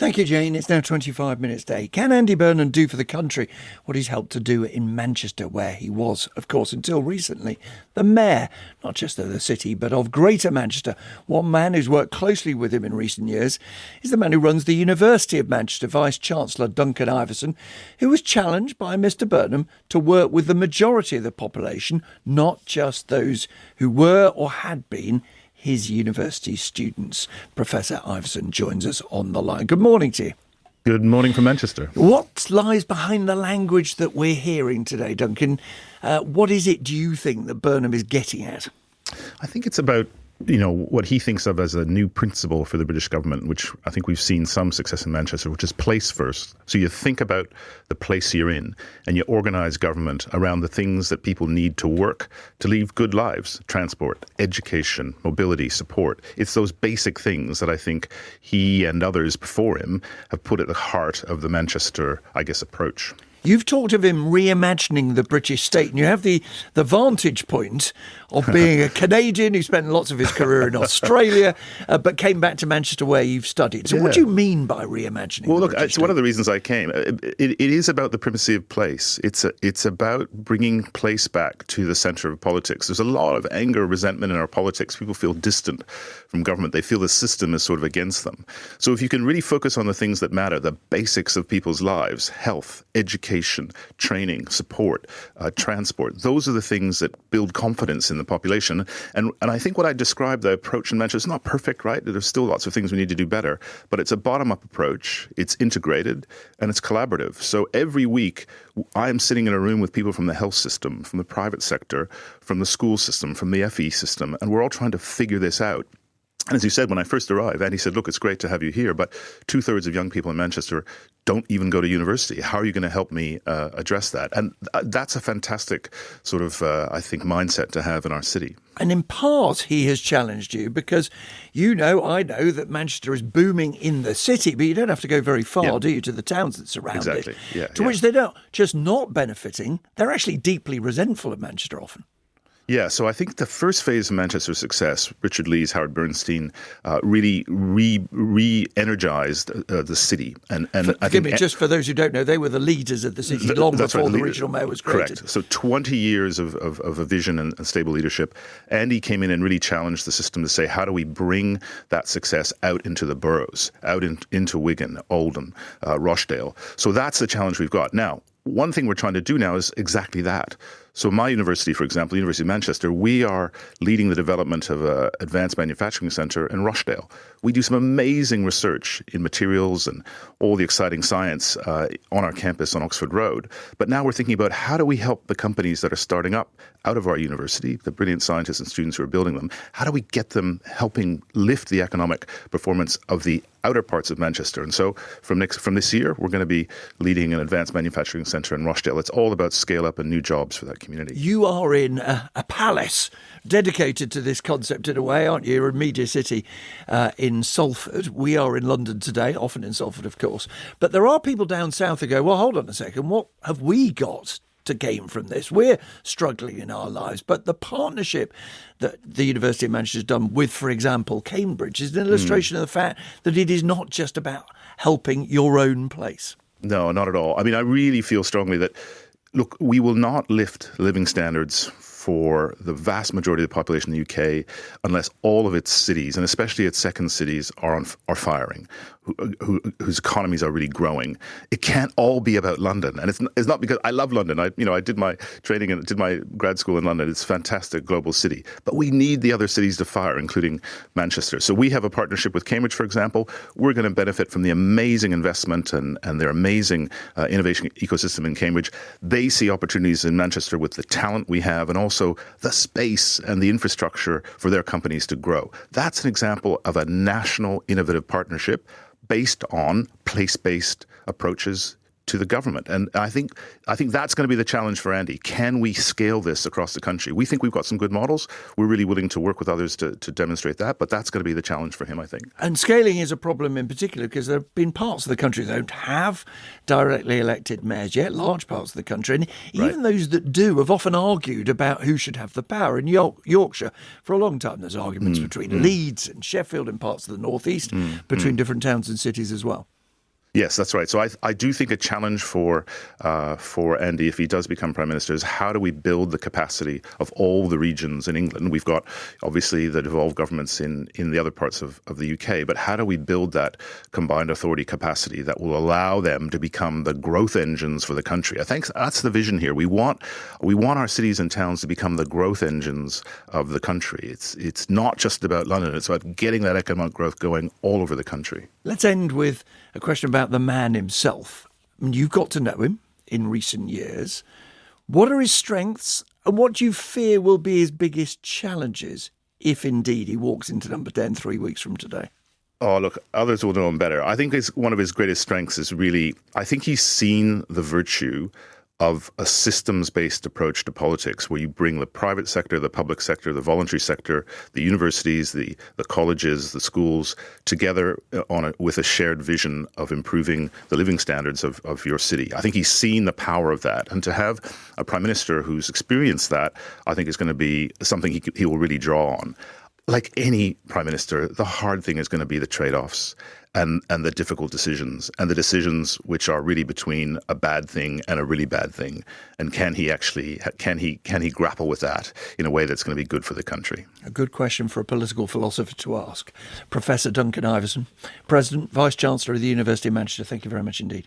Thank you, Jane. It's now 25 minutes to 8. Can Andy Burnham do for the country what he's helped to do in Manchester, where he was, of course, until recently, the mayor, not just of the city, but of Greater Manchester? One man who's worked closely with him in recent years is the man who runs the University of Manchester, Vice-Chancellor Duncan Iveson, who was challenged by Mr Burnham to work with the majority of the population, not just those who were or had been his university students. Professor Iveson joins us on the line. Good morning to you. Good morning from Manchester. What lies behind the language that we're hearing today, Duncan? What is it, do you think, that Burnham is getting at? I think it's about, what he thinks of as a new principle for the British government, which I think we've seen some success in Manchester, which is place first. So you think about the place you're in and you organise government around the things that people need to work to lead good lives: transport, education, mobility, support. It's those basic things that I think he and others before him have put at the heart of the Manchester, approach. You've talked of him reimagining the British state, and you have the vantage point of being a Canadian who spent lots of his career in Australia, but came back to Manchester where you've studied. So what do you mean by reimagining Well, the look, British it's state? one of the reasons I came. It is about the primacy of place. It's about bringing place back to the centre of politics. There's a lot of anger, resentment in our politics. People feel distant from government. They feel the system is sort of against them. So if you can really focus on the things that matter, the basics of people's lives: health, education, training, support, transport. Those are the things that build confidence in the population. And I think what I described, the approach in Manchester, is not perfect, right? There's still lots of things we need to do better, but it's a bottom-up approach. It's integrated and it's collaborative. So every week I am sitting in a room with people from the health system, from the private sector, from the school system, from the FE system, and we're all trying to figure this out. And as you said, when I first arrived, Andy said, look, it's great to have you here, but 2/3 of young people in Manchester don't even go to university. How are you going to help me address that? And that's a fantastic sort of, mindset to have in our city. And in part, he has challenged you because I know that Manchester is booming in the city, but you don't have to go very far, do you, to the towns that surround Exactly. it? Which they don't just not benefiting, they're actually deeply resentful of Manchester often. Yeah, so I think the first phase of Manchester's success, Richard Lees, Howard Bernstein, really re-energized the city. And Forgive me, just for those who don't know, they were the leaders of the city long before the regional mayor was created. Correct. So 20 years of a vision and stable leadership. Andy came in and really challenged the system to say, how do we bring that success out into the boroughs, into Wigan, Oldham, Rochdale? So that's the challenge we've got. Now, one thing we're trying to do now is exactly that. So my university, for example, University of Manchester, we are leading the development of an advanced manufacturing centre in Rochdale. We do some amazing research in materials and all the exciting science on our campus on Oxford Road. But now we're thinking about how do we help the companies that are starting up out of our university, the brilliant scientists and students who are building them, how do we get them helping lift the economic performance of the outer parts of Manchester? And so from this year, we're going to be leading an advanced manufacturing centre in Rochdale. It's all about scale up and new jobs for that community. You are in a palace dedicated to this concept in a way, aren't you? You're in Media City in Salford. We are in London today, often in Salford, of course. But there are people down south who go, well, hold on a second, what have we got to gain from this? We're struggling in our lives. But the partnership that the University of Manchester has done with, for example, Cambridge is an illustration of the fact that it is not just about helping your own place. No, not at all. I mean, I really feel strongly that, look, we will not lift living standards for the vast majority of the population in the UK unless all of its cities, and especially its second cities, are firing, whose economies are really growing. It can't all be about London. And it's not because I love London. I did my training and did my grad school in London. It's a fantastic global city. But we need the other cities to fire, including Manchester. So we have a partnership with Cambridge, for example. We're going to benefit from the amazing investment and their amazing innovation ecosystem in Cambridge. They see opportunities in Manchester with the talent we have and also the space and the infrastructure for their companies to grow. That's an example of a national innovative partnership based on place-based approaches to the government. And I think that's going to be the challenge for Andy. Can we scale this across the country? We think we've got some good models. We're really willing to work with others to demonstrate that, but that's going to be the challenge for him, I think. And scaling is a problem in particular because there have been parts of the country that don't have directly elected mayors yet, large parts of the country. And even those that do have often argued about who should have the power. In Yorkshire, for a long time, there's arguments between Leeds and Sheffield and parts of the northeast, between different towns and cities as well. Yes, that's right. So I do think a challenge for Andy, if he does become Prime Minister, is how do we build the capacity of all the regions in England? We've got obviously the devolved governments in the other parts of the UK, but how do we build that combined authority capacity that will allow them to become the growth engines for the country? I think that's the vision here. We want our cities and towns to become the growth engines of the country. It's not just about London. It's about getting that economic growth going all over the country. Let's end with a question about the man himself. I mean, you've got to know him in recent years. What are his strengths and what do you fear will be his biggest challenges if indeed he walks into number 10 3 weeks from today? Oh, look, others will know him better. I think one of his greatest strengths is really, I think he's seen the virtue of a systems-based approach to politics where you bring the private sector, the public sector, the voluntary sector, the universities, the colleges, the schools together with a shared vision of improving the living standards of your city. I think he's seen the power of that. And to have a prime minister who's experienced that, I think is going to be something he will really draw on. Like any prime minister, the hard thing is going to be the trade-offs and the difficult decisions, and the decisions which are really between a bad thing and a really bad thing. And can he grapple with that in a way that's going to be good for the country? A good question for a political philosopher to ask. Professor Duncan Ivison, President, Vice-Chancellor of the University of Manchester, thank you very much indeed.